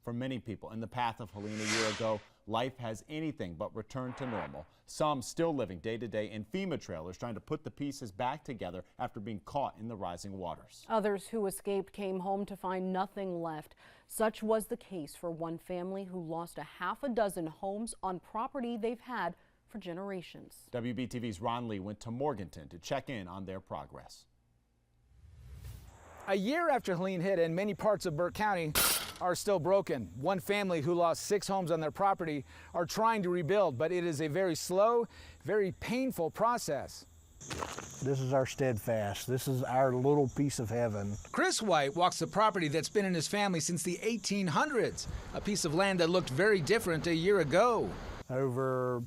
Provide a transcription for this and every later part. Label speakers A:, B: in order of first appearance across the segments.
A: For many people in the path of Helene a year ago, life has anything but returned to normal. Some still living day to day in FEMA trailers trying to put the pieces back together after being caught in the rising waters.
B: Others who escaped came home to find nothing left. Such was the case for one family who lost a half a dozen homes on property they've had for generations.
A: WBTV's Ron Lee went to Morganton to check in on their progress.
C: A year after Helene hit, and many parts of Burke County are still broken. One family who lost 6 homes on their property are trying to rebuild, but it is a very slow, very painful process.
D: This is our steadfast. This is our little piece of heaven.
C: Chris White walks the property that's been in his family since the 1800s, a piece of land that looked very different a year ago.
D: Over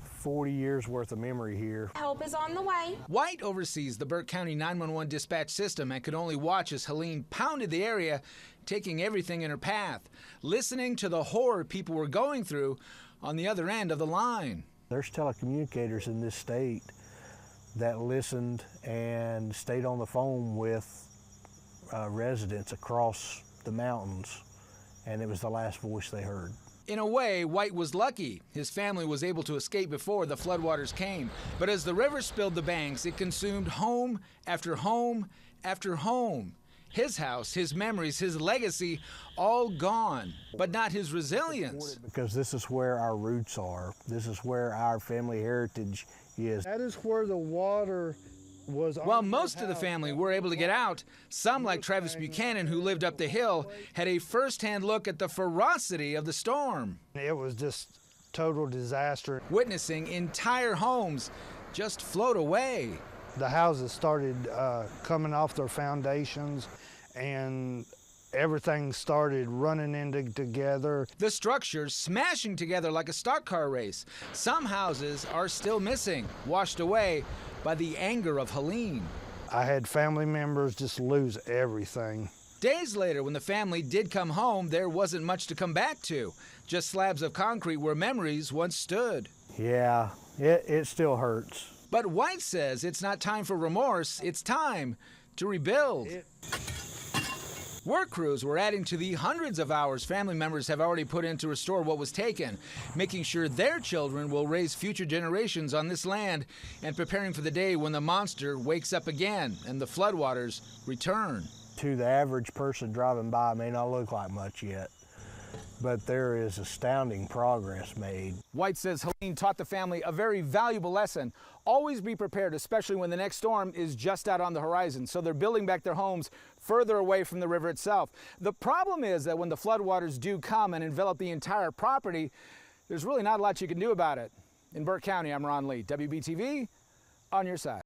D: 40 years worth of memory here.
E: Help is on the way.
C: White oversees the Burke County 911 dispatch system and could only watch as Helene pounded the area, taking everything in her path, listening to the horror people were going through on the other end of the line.
D: There's telecommunicators in this state that listened and stayed on the phone with residents across the mountains, and it was the last voice they heard.
C: In a way, White was lucky. His family was able to escape before the floodwaters came. But as the river spilled the banks, it consumed home after home after home. His house, his memories, his legacy, all gone, but not his resilience.
D: Because this is where our roots are. This is where our family heritage is.
F: That is where the water was.
C: While most of the family were able to get out, some, like Travis Buchanan, who lived up the hill, had a first-hand look at the ferocity of the storm.
F: It was just total disaster.
C: Witnessing entire homes just float away.
F: The houses started coming off their foundations, and everything started running into together.
C: The structures smashing together like a stock car race. Some houses are still missing, washed away by the anger of Helene.
F: I had family members just lose everything.
C: Days later, when the family did come home, there wasn't much to come back to. Just slabs of concrete where memories once stood.
D: Yeah, it still hurts.
C: But White says it's not time for remorse, it's time to rebuild. Work crews were adding to the hundreds of hours family members have already put in to restore what was taken, making sure their children will raise future generations on this land and preparing for the day when the monster wakes up again and the floodwaters return.
D: To the average person driving by, it may not look like much yet, but there is astounding progress made.
C: White says Helene taught the family a very valuable lesson. Always be prepared, especially when the next storm is just out on the horizon. So they're building back their homes further away from the river itself. The problem is that when the floodwaters do come and envelop the entire property, there's really not a lot you can do about it. In Burke County, I'm Ron Lee, WBTV, on your side.